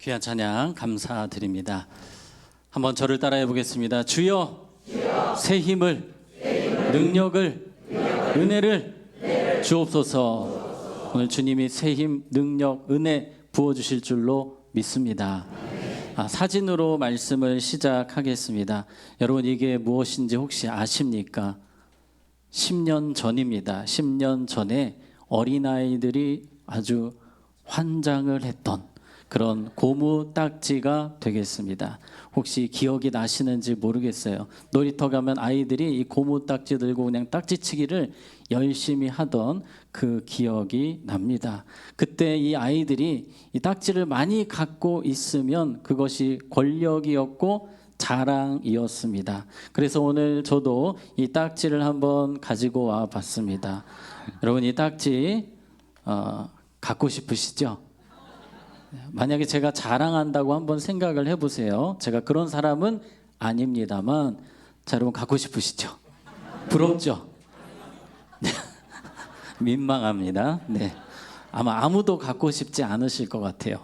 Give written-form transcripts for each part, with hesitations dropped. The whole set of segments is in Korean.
귀한 찬양 감사드립니다. 한번 저를 따라해 보겠습니다. 주여, 새 힘을, 능력을, 은혜를 주옵소서. 오늘 주님이 새 힘, 능력, 은혜 부어주실 줄로 믿습니다. 사진으로 말씀을 시작하겠습니다. 여러분, 이게 무엇인지 혹시 아십니까? 10년 전입니다. 10년 전에 어린아이들이 아주 환장을 했던 그런 고무 딱지가 되겠습니다. 혹시 기억이 나시는지 모르겠어요. 놀이터 가면 아이들이 이 고무 딱지 들고 그냥 딱지치기를 열심히 하던 그 기억이 납니다. 그때 이 아이들이 이 딱지를 많이 갖고 있으면 그것이 권력이었고 자랑이었습니다. 그래서 오늘 저도 이 딱지를 한번 가지고 와 봤습니다. 여러분, 이 딱지 갖고 싶으시죠? 만약에 제가 자랑한다고 한번 생각을 해보세요. 제가 그런 사람은 아닙니다만, 자, 여러분 갖고 싶으시죠? 부럽죠? 네. 민망합니다. 네. 아마 아무도 갖고 싶지 않으실 것 같아요.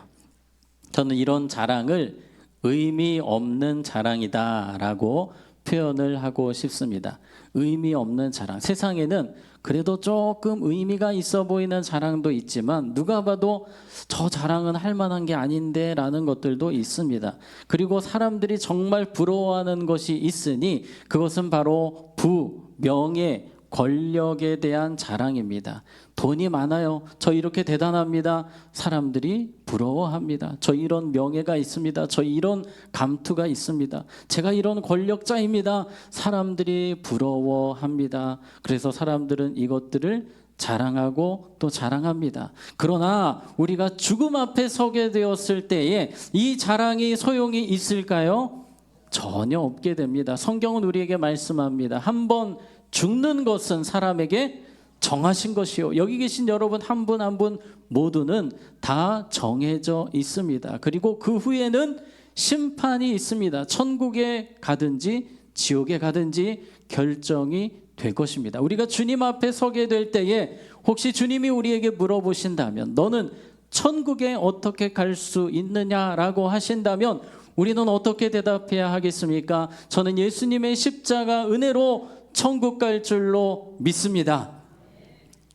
저는 이런 자랑을 의미 없는 자랑이다라고 표현을 하고 싶습니다. 의미 없는 자랑. 세상에는 그래도 조금 의미가 있어 보이는 자랑도 있지만 누가 봐도 저 자랑은 할 만한 게 아닌데 라는 것들도 있습니다. 그리고 사람들이 정말 부러워하는 것이 있으니 그것은 바로 부, 명예, 권력에 대한 자랑입니다. 돈이 많아요. 저 이렇게 대단합니다. 사람들이 부러워합니다. 저 이런 명예가 있습니다. 저 이런 감투가 있습니다. 제가 이런 권력자입니다. 사람들이 부러워합니다. 그래서 사람들은 이것들을 자랑하고 또 자랑합니다. 그러나 우리가 죽음 앞에 서게 되었을 때에 이 자랑이 소용이 있을까요? 전혀 없게 됩니다. 성경은 우리에게 말씀합니다. 한번 죽는 것은 사람에게 정하신 것이요. 여기 계신 여러분 한 분 한 분 모두는 다 정해져 있습니다. 그리고 그 후에는 심판이 있습니다. 천국에 가든지 지옥에 가든지 결정이 될 것입니다. 우리가 주님 앞에 서게 될 때에 혹시 주님이 우리에게 물어보신다면 너는 천국에 어떻게 갈 수 있느냐라고 하신다면 우리는 어떻게 대답해야 하겠습니까? 저는 예수님의 십자가 은혜로 천국 갈 줄로 믿습니다.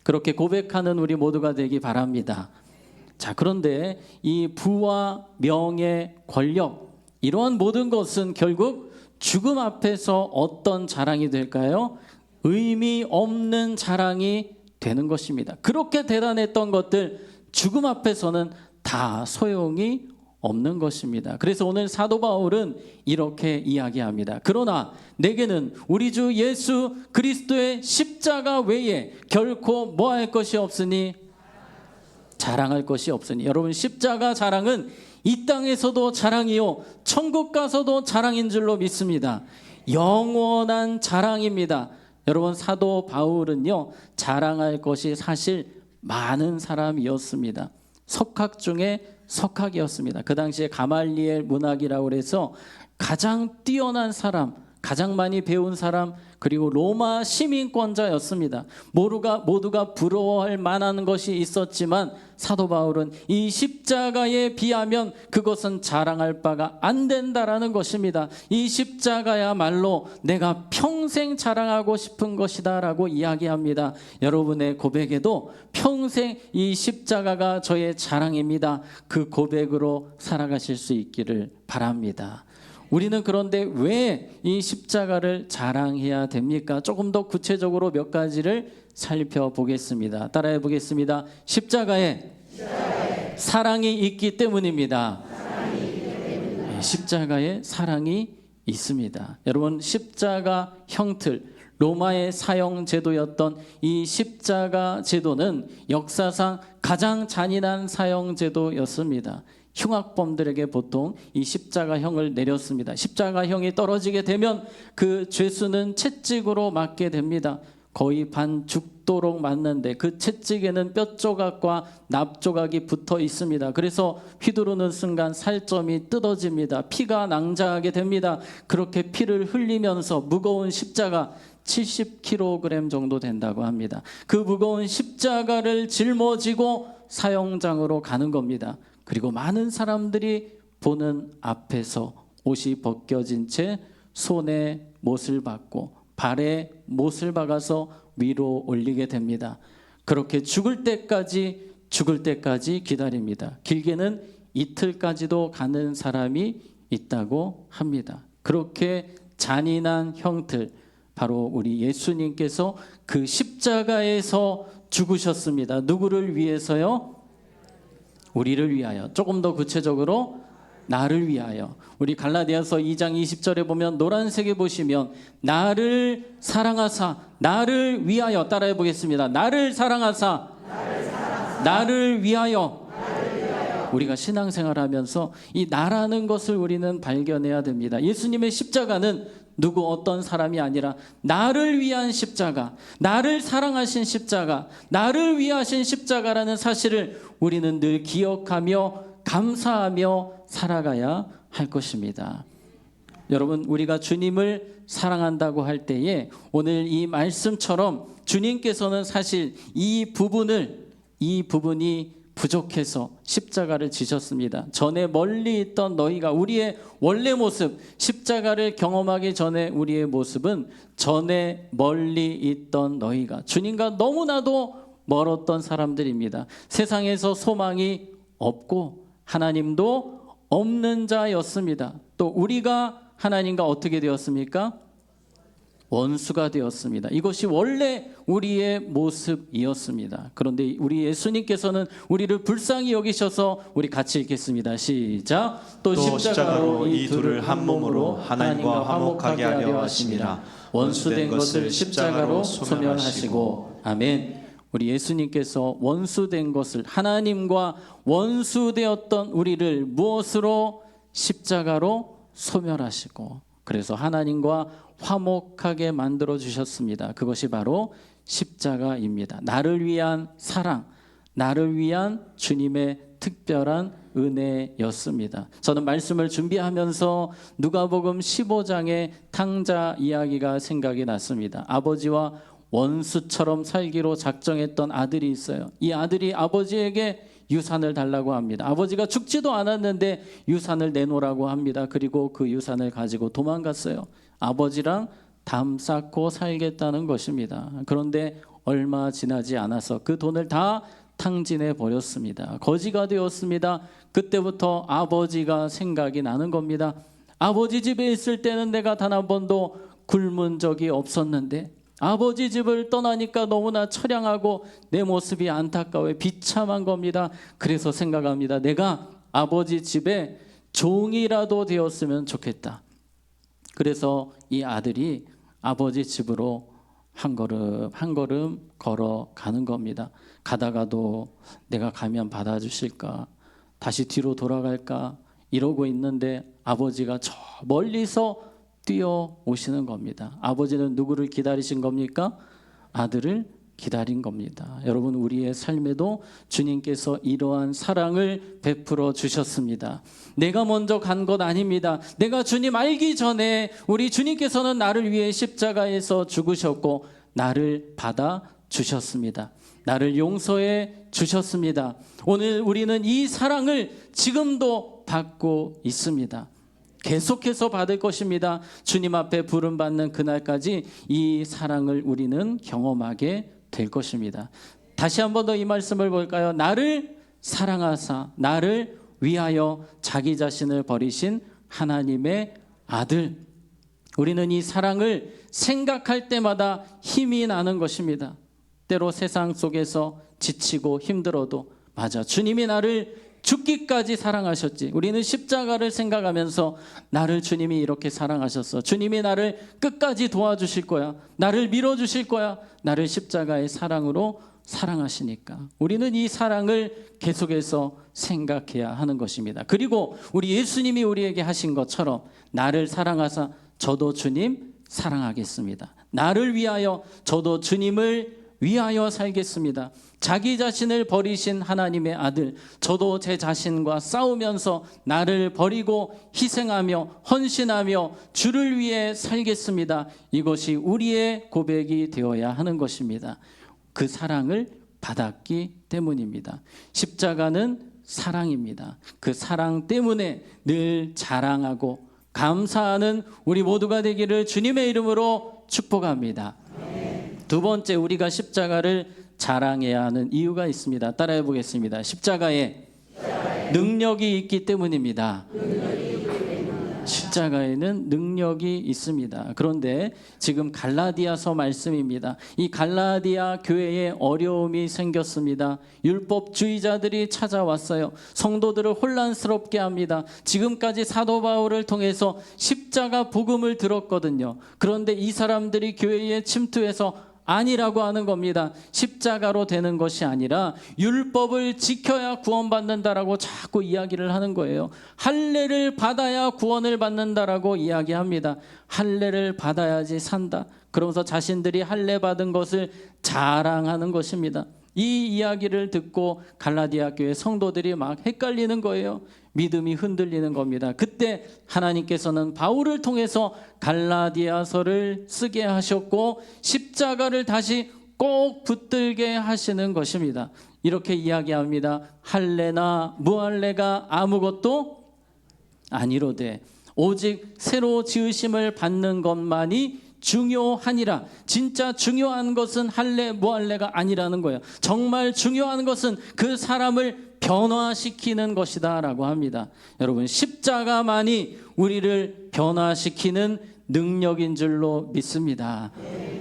그렇게 고백하는 우리 모두가 되기 바랍니다. 자, 그런데 이 부와 명예, 권력, 이러한 모든 것은 결국 죽음 앞에서 어떤 자랑이 될까요? 의미 없는 자랑이 되는 것입니다. 그렇게 대단했던 것들 죽음 앞에서는 다 소용이 없는 것입니다. 그래서 오늘 사도 바울은 이렇게 이야기합니다. 그러나 내게는 우리 주 예수 그리스도의 십자가 외에 결코 뭐할 것이 없으니 자랑할 것이 없으니. 여러분, 십자가 자랑은 이 땅에서도 자랑이요 천국 가서도 자랑인 줄로 믿습니다. 영원한 자랑입니다. 여러분, 사도 바울은요 자랑할 것이 사실 많은 사람이었습니다. 석학 중에 석학이었습니다. 그 당시에 가말리엘 문학이라고 해서 가장 뛰어난 사람, 가장 많이 배운 사람, 그리고 로마 시민권자였습니다. 모두가 부러워할 만한 것이 있었지만 사도 바울은 이 십자가에 비하면 그것은 자랑할 바가 안 된다라는 것입니다. 이 십자가야말로 내가 평생 자랑하고 싶은 것이다 라고 이야기합니다. 여러분의 고백에도 평생 이 십자가가 저의 자랑입니다. 그 고백으로 살아가실 수 있기를 바랍니다. 우리는 그런데 왜 이 십자가를 자랑해야 됩니까? 조금 더 구체적으로 몇 가지를 살펴보겠습니다. 따라해 보겠습니다. 십자가에 사랑이 있기 때문입니다. 십자가에 사랑이 있습니다. 여러분, 십자가 형틀, 로마의 사형 제도였던 이 십자가 제도는 역사상 가장 잔인한 사형 제도였습니다. 흉악범들에게 보통 이 십자가형을 내렸습니다. 십자가형이 떨어지게 되면 그 죄수는 채찍으로 맞게 됩니다. 거의 반 죽도록 맞는데 그 채찍에는 뼈조각과 납조각이 붙어 있습니다. 그래서 휘두르는 순간 살점이 뜯어집니다. 피가 낭자하게 됩니다. 그렇게 피를 흘리면서 무거운 십자가 70kg 정도 된다고 합니다. 그 무거운 십자가를 짊어지고 사형장으로 가는 겁니다. 그리고 많은 사람들이 보는 앞에서 옷이 벗겨진 채 손에 못을 박고 발에 못을 박아서 위로 올리게 됩니다. 그렇게 죽을 때까지 기다립니다. 길게는 이틀까지도 가는 사람이 있다고 합니다. 그렇게 잔인한 형틀, 바로 우리 예수님께서 그 십자가에서 죽으셨습니다. 누구를 위해서요? 우리를 위하여. 조금 더 구체적으로 나를 위하여. 우리 갈라디아서 2장 20절에 보면 노란색에 보시면 나를 사랑하사, 나를 위하여, 따라해 보겠습니다. 나를 사랑하사, 나를 위하여. 우리가 신앙생활하면서 이 나라는 것을 우리는 발견해야 됩니다. 예수님의 십자가는 누구 어떤 사람이 아니라 나를 위한 십자가, 나를 사랑하신 십자가, 나를 위하신 십자가라는 사실을 우리는 늘 기억하며 감사하며 살아가야 할 것입니다. 여러분, 우리가 주님을 사랑한다고 할 때에 오늘 이 말씀처럼 주님께서는 사실 이 부분이 부족해서 십자가를 지셨습니다. 전에 멀리 있던 너희가, 우리의 원래 모습, 십자가를 경험하기 전에 우리의 모습은 전에 멀리 있던 너희가, 주님과 너무나도 멀었던 사람들입니다. 세상에서 소망이 없고 하나님도 없는 자였습니다. 또 우리가 하나님과 어떻게 되었습니까? 원수가 되었습니다. 이것이 원래 우리의 모습이었습니다. 그런데 우리 예수님께서는 우리를 불쌍히 여기셔서, 우리 같이 읽겠습니다. 시작. 또 십자가로 이 둘을 한 몸으로 하나님과 화목하게 하려 하심이라. 원수된 것을 십자가로 소멸하시고. 아멘. 우리 예수님께서 원수된 것을, 하나님과 원수되었던 우리를 무엇으로? 십자가로 소멸하시고, 그래서 하나님과 화목하게 만들어 주셨습니다. 그것이 바로 십자가입니다. 나를 위한 사랑, 나를 위한 주님의 특별한 은혜였습니다. 저는 말씀을 준비하면서 누가복음 15장의 탕자 이야기가 생각이 났습니다. 아버지와 원수처럼 살기로 작정했던 아들이 있어요. 이 아들이 아버지에게 유산을 달라고 합니다. 아버지가 죽지도 않았는데 유산을 내놓으라고 합니다. 그리고 그 유산을 가지고 도망갔어요. 아버지랑 담 쌓고 살겠다는 것입니다. 그런데 얼마 지나지 않아서 그 돈을 다 탕진해 버렸습니다. 거지가 되었습니다. 그때부터 아버지가 생각이 나는 겁니다. 아버지 집에 있을 때는 내가 단 한 번도 굶은 적이 없었는데 아버지 집을 떠나니까 너무나 처량하고 내 모습이 안타까워 비참한 겁니다. 그래서 생각합니다. 내가 아버지 집에 종이라도 되었으면 좋겠다. 그래서 이 아들이 아버지 집으로 한 걸음 한 걸음 걸어가는 겁니다. 가다가도 내가 가면 받아주실까? 다시 뒤로 돌아갈까? 이러고 있는데 아버지가 저 멀리서 뛰어오시는 겁니다. 아버지는 누구를 기다리신 겁니까? 아들을 기다린 겁니다. 여러분, 우리의 삶에도 주님께서 이러한 사랑을 베풀어 주셨습니다. 내가 먼저 간 것 아닙니다. 내가 주님 알기 전에 우리 주님께서는 나를 위해 십자가에서 죽으셨고 나를 받아 주셨습니다. 나를 용서해 주셨습니다. 오늘 우리는 이 사랑을 지금도 받고 있습니다. 계속해서 받을 것입니다. 주님 앞에 부름받는 그날까지 이 사랑을 우리는 경험하게 될 것입니다. 다시 한 번 더 이 말씀을 볼까요? 나를 사랑하사 나를 위하여 자기 자신을 버리신 하나님의 아들. 우리는 이 사랑을 생각할 때마다 힘이 나는 것입니다. 때로 세상 속에서 지치고 힘들어도, 맞아, 주님이 나를 죽기까지 사랑하셨지. 우리는 십자가를 생각하면서 나를 주님이 이렇게 사랑하셨어. 주님이 나를 끝까지 도와주실 거야. 나를 밀어주실 거야. 나를 십자가의 사랑으로 사랑하시니까. 우리는 이 사랑을 계속해서 생각해야 하는 것입니다. 그리고 우리 예수님이 우리에게 하신 것처럼 나를 사랑하사 저도 주님 사랑하겠습니다. 나를 위하여 저도 주님을 위하여 살겠습니다. 자기 자신을 버리신 하나님의 아들, 저도 제 자신과 싸우면서 나를 버리고 희생하며 헌신하며 주를 위해 살겠습니다. 이것이 우리의 고백이 되어야 하는 것입니다. 그 사랑을 받았기 때문입니다. 십자가는 사랑입니다. 그 사랑 때문에 늘 자랑하고 감사하는 우리 모두가 되기를 주님의 이름으로 축복합니다. 두 번째, 우리가 십자가를 자랑해야 하는 이유가 있습니다. 따라해 보겠습니다. 십자가에 능력이 있기 때문입니다. 십자가에는 능력이 있습니다. 그런데 지금 갈라디아서 말씀입니다. 이 갈라디아 교회에 어려움이 생겼습니다. 율법주의자들이 찾아왔어요. 성도들을 혼란스럽게 합니다. 지금까지 사도 바울을 통해서 십자가 복음을 들었거든요. 그런데 이 사람들이 교회에 침투해서 아니라고 하는 겁니다. 십자가로 되는 것이 아니라 율법을 지켜야 구원받는다라고 자꾸 이야기를 하는 거예요. 할례를 받아야 구원을 받는다라고 이야기합니다. 할례를 받아야지 산다. 그러면서 자신들이 할례 받은 것을 자랑하는 것입니다. 이 이야기를 듣고 갈라디아 교회 성도들이 막 헷갈리는 거예요. 믿음이 흔들리는 겁니다. 그때 하나님께서는 바울을 통해서 갈라디아서를 쓰게 하셨고 십자가를 다시 꼭 붙들게 하시는 것입니다. 이렇게 이야기합니다. 할례나 무할례가 아무것도 아니로되 오직 새로 지으심을 받는 것만이 중요하니라. 진짜 중요한 것은 할례 무할례가 아니라는 거예요. 정말 중요한 것은 그 사람을 변화시키는 것이다 라고 합니다. 여러분, 십자가만이 우리를 변화시키는 능력인 줄로 믿습니다.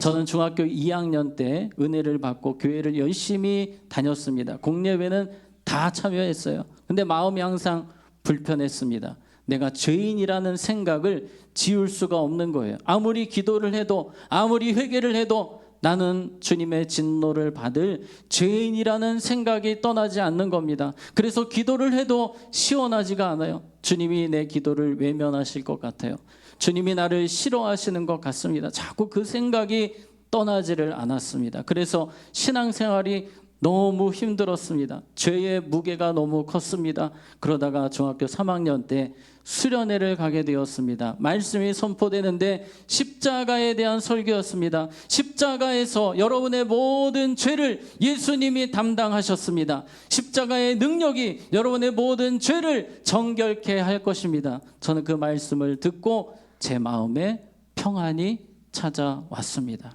저는 중학교 2학년 때 은혜를 받고 교회를 열심히 다녔습니다. 공예회는 다 참여했어요. 근데 마음이 항상 불편했습니다. 내가 죄인이라는 생각을 지울 수가 없는 거예요. 아무리 기도를 해도 아무리 회개를 해도 나는 주님의 진노를 받을 죄인이라는 생각이 떠나지 않는 겁니다. 그래서 기도를 해도 시원하지가 않아요. 주님이 내 기도를 외면하실 것 같아요. 주님이 나를 싫어하시는 것 같습니다. 자꾸 그 생각이 떠나지를 않았습니다. 그래서 신앙생활이 너무 힘들었습니다. 죄의 무게가 너무 컸습니다. 그러다가 중학교 3학년 때 수련회를 가게 되었습니다. 말씀이 선포되는데 십자가에 대한 설교였습니다. 십자가에서 여러분의 모든 죄를 예수님이 담당하셨습니다. 십자가의 능력이 여러분의 모든 죄를 정결케 할 것입니다. 저는 그 말씀을 듣고 제 마음에 평안이 찾아왔습니다.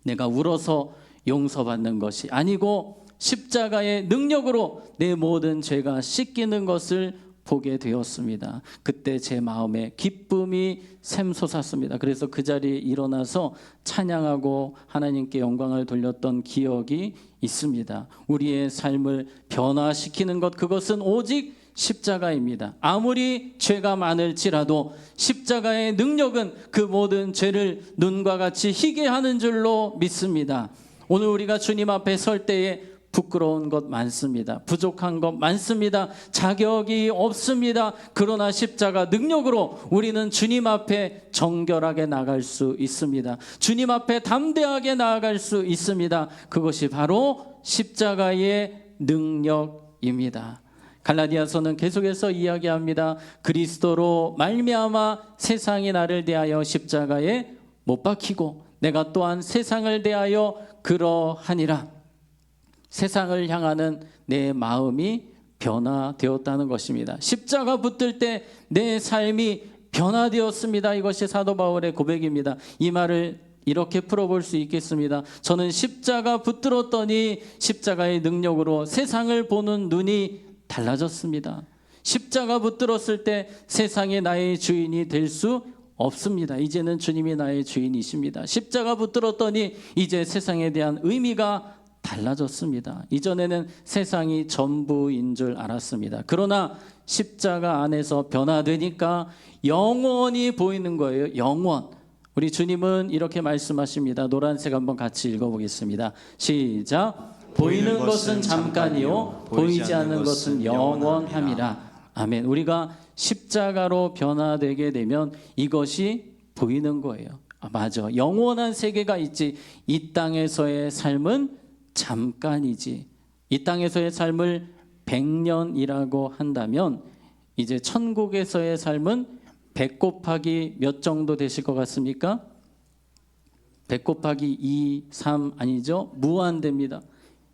내가 울어서 용서받는 것이 아니고 십자가의 능력으로 내 모든 죄가 씻기는 것을 보게 되었습니다. 그때 제 마음에 기쁨이 샘솟았습니다. 그래서 그 자리에 일어나서 찬양하고 하나님께 영광을 돌렸던 기억이 있습니다. 우리의 삶을 변화시키는 것, 그것은 오직 십자가입니다. 아무리 죄가 많을지라도 십자가의 능력은 그 모든 죄를 눈과 같이 희게 하는 줄로 믿습니다. 오늘 우리가 주님 앞에 설 때에 부끄러운 것 많습니다. 부족한 것 많습니다. 자격이 없습니다. 그러나 십자가 능력으로 우리는 주님 앞에 정결하게 나갈 수 있습니다. 주님 앞에 담대하게 나아갈 수 있습니다. 그것이 바로 십자가의 능력입니다. 갈라디아서는 계속해서 이야기합니다. 그리스도로 말미암아 세상이 나를 대하여 십자가에 못 박히고 내가 또한 세상을 대하여 그러하니라. 세상을 향하는 내 마음이 변화되었다는 것입니다. 십자가 붙들 때 내 삶이 변화되었습니다. 이것이 사도 바울의 고백입니다. 이 말을 이렇게 풀어볼 수 있겠습니다. 저는 십자가 붙들었더니 십자가의 능력으로 세상을 보는 눈이 달라졌습니다. 십자가 붙들었을 때 세상이 나의 주인이 될 수 없습니다. 이제는 주님이 나의 주인이십니다. 십자가 붙들었더니 이제 세상에 대한 의미가 달라졌습니다. 이전에는 세상이 전부인 줄 알았습니다. 그러나 십자가 안에서 변화되니까 영원히 보이는 거예요. 영원. 우리 주님은 이렇게 말씀하십니다. 노란색 한번 같이 읽어보겠습니다. 시작. 보이는 것은 잠깐이요 보이지 않는 것은 영원함이라. 아멘. 우리가 십자가로 변화되게 되면 이것이 보이는 거예요. 맞아. 영원한 세계가 있지. 이 땅에서의 삶은 잠깐이지. 이 땅에서의 삶을 100년이라고 한다면 이제 천국에서의 삶은 100 곱하기 몇 정도 되실 것 같습니까? 100 곱하기 2, 3 아니죠? 무한대입니다.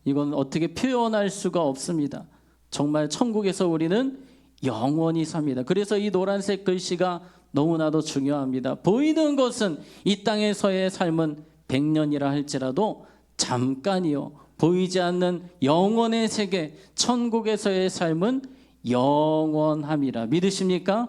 이건 어떻게 표현할 수가 없습니다. 정말 천국에서 우리는 영원히 삽니다. 그래서 이 노란색 글씨가 너무나도 중요합니다. 보이는 것은 이 땅에서의 삶은 100년이라 할지라도 잠깐이요. 보이지 않는 영원의 세계, 천국에서의 삶은 영원함이라. 믿으십니까?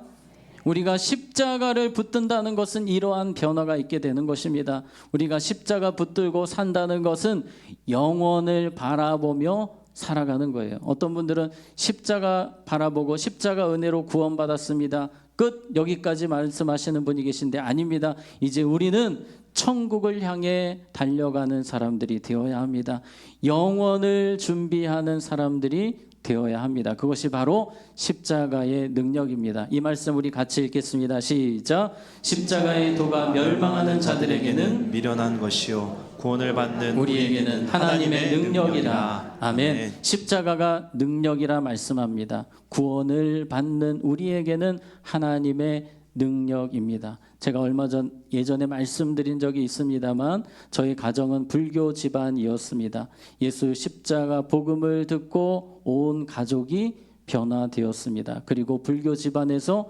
우리가 십자가를 붙든다는 것은 이러한 변화가 있게 되는 것입니다. 우리가 십자가 붙들고 산다는 것은 영원을 바라보며 살아가는 거예요. 어떤 분들은 십자가 바라보고 십자가 은혜로 구원받았습니다. 끝, 여기까지 말씀하시는 분이 계신데 아닙니다. 이제 우리는 천국을 향해 달려가는 사람들이 되어야 합니다. 영원을 준비하는 사람들이 되어야 합니다. 그것이 바로 십자가의 능력입니다. 이 말씀 우리 같이 읽겠습니다. 시작. 십자가의 도가 멸망하는 자들에게는 미련한 것이요 구원을 받는 우리에게는 하나님의 능력이라. 아멘. 십자가가 능력이라 말씀합니다. 구원을 받는 우리에게는 하나님의 능력입니다. 제가 얼마 전 예전에 말씀드린 적이 있습니다만 저희 가정은 불교 집안이었습니다. 예수 십자가 복음을 듣고 온 가족이 변화되었습니다. 그리고 불교 집안에서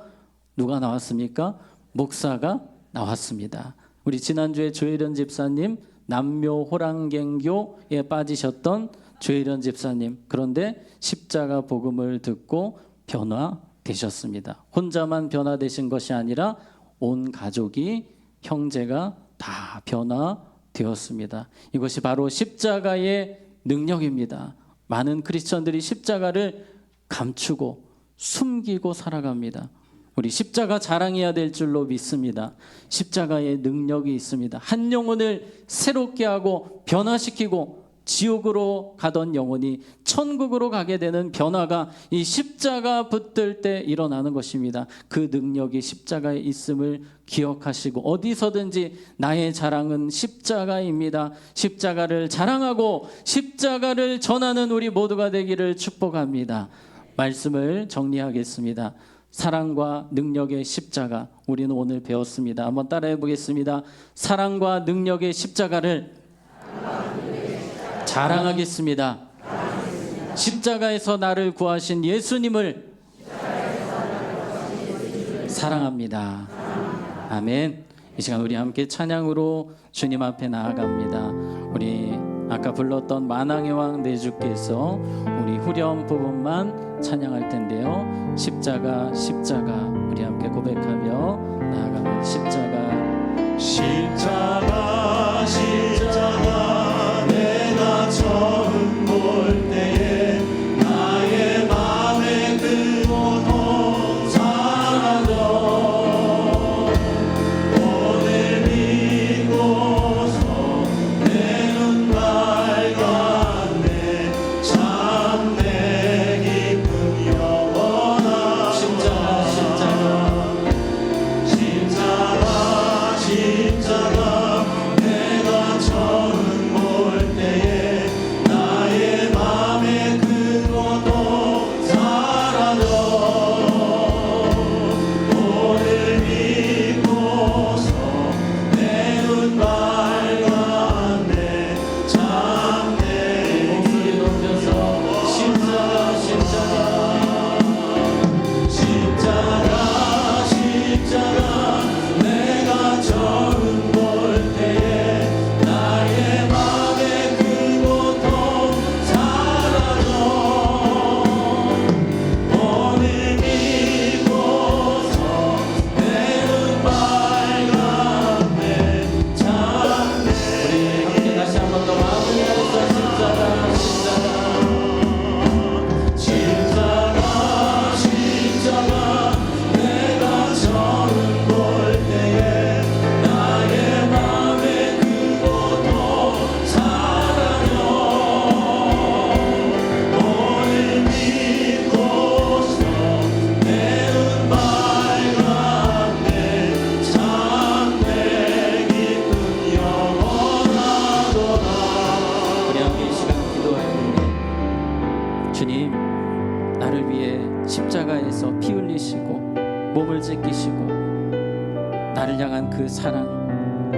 누가 나왔습니까? 목사가 나왔습니다. 우리 지난주에 조혜련 집사님, 남묘 호랑갱교에 빠지셨던 조혜련 집사님, 그런데 십자가 복음을 듣고 변화되셨습니다. 혼자만 변화되신 것이 아니라 온 가족이, 형제가 다 변화되었습니다. 이것이 바로 십자가의 능력입니다. 많은 크리스천들이 십자가를 감추고 숨기고 살아갑니다. 우리 십자가 자랑해야 될 줄로 믿습니다. 십자가의 능력이 있습니다. 한 영혼을 새롭게 하고 변화시키고 지옥으로 가던 영혼이 천국으로 가게 되는 변화가 이 십자가 붙들 때 일어나는 것입니다. 그 능력이 십자가에 있음을 기억하시고 어디서든지 나의 자랑은 십자가입니다. 십자가를 자랑하고 십자가를 전하는 우리 모두가 되기를 축복합니다. 말씀을 정리하겠습니다. 사랑과 능력의 십자가, 우리는 오늘 배웠습니다. 한번 따라해 보겠습니다. 사랑과 능력의 십자가를 자랑하겠습니다. 십자가에서 나를 구하신 예수님을 사랑합니다. 아멘. 이 시간 우리 함께 찬양으로 주님 앞에 나아갑니다. 우리 아까 불렀던 만왕의 왕 내 주께서 우리 후렴 부분만 찬양할 텐데요. 십자가 십자가 우리 함께 고백하며 나아가는 십자가 십자가 십자가 내가 처음 볼 때에 나의 맘에 그 고통 사라져 오늘 믿고서 내 눈 밝았네 참 내 기쁨 영원한 십자가 십자가 십자가 내가 처음 볼 때에 나의 맘에 그 고통 사라져 오늘 믿고서 내 눈 밝았네 참 내 목소리 높여서 십자가 십자가 십자가 내가 처음 볼 때에 나의 맘에 그 고통 사라져 오늘 믿고서 내 눈 밝았네 참 우리 함께 다시 한 번 더 마무리하면서 십자가 십자가 십자가 내가 처음 볼 때에 나의 맘에 그 고통 사라져 오늘 믿고서 내 눈 밝았네 참 내 기쁨 영원하도다 우리 함께 이 시간 기도할 텐데 주님 나를 위해 십자가에서 피 흘리시고 몸을 찢기시고 나를 향한 그 사랑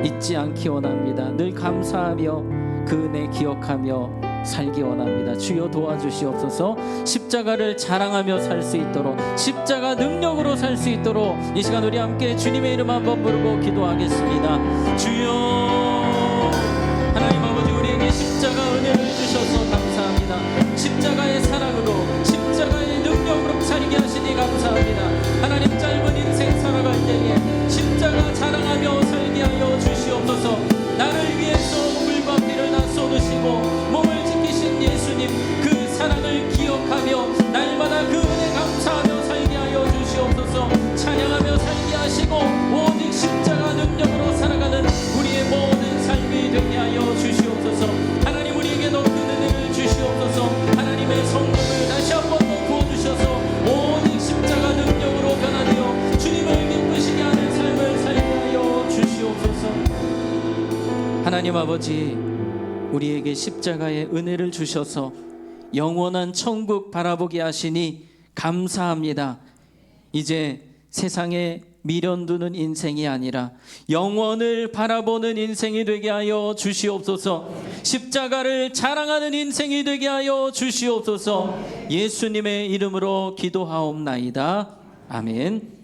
잊지 않기 원합니다. 늘 감사하며 그 은혜 기억하며 살기 원합니다. 주여 도와주시옵소서. 십자가를 자랑하며 살 수 있도록, 십자가 능력으로 살 수 있도록 이 시간 우리 함께 주님의 이름 한번 부르고 기도하겠습니다. 주여, 하나님 아버지, 우리에게 십자가 은혜를 주셔서 감사합니다. 십자가의 사랑으로, 십자가의 능력으로 살게 하시니 감사합니다. 하나님, 짧은 인생 살아갈 때에 십자가 자랑하며 살게 하여 주시옵소서. 나를 위해서 물과 피를 다 쏟으시고 몸을 지키신 예수님, 그 사랑을 기억하며 날마다 그 은혜 감사하며 살게 하여 주시옵소서. 찬양하며 살게 하시고 오직 십자가 능력으로 살아가는 우리의 모든 삶이 되게 하여 주시옵소서. 하나님, 우리에게 더 큰 은혜를 주시옵소서. 하나님의 성령을 다시 한번 더 부어주셔서 오직 십자가 능력으로 변화되어 주님을 기쁘시게 하는 삶을 살게 하여 주시옵소서. 하나님 아버지, 우리에게 십자가의 은혜를 주셔서 영원한 천국 바라보게 하시니 감사합니다. 이제 세상에 미련두는 인생이 아니라 영원을 바라보는 인생이 되게 하여 주시옵소서. 십자가를 자랑하는 인생이 되게 하여 주시옵소서. 예수님의 이름으로 기도하옵나이다. 아멘.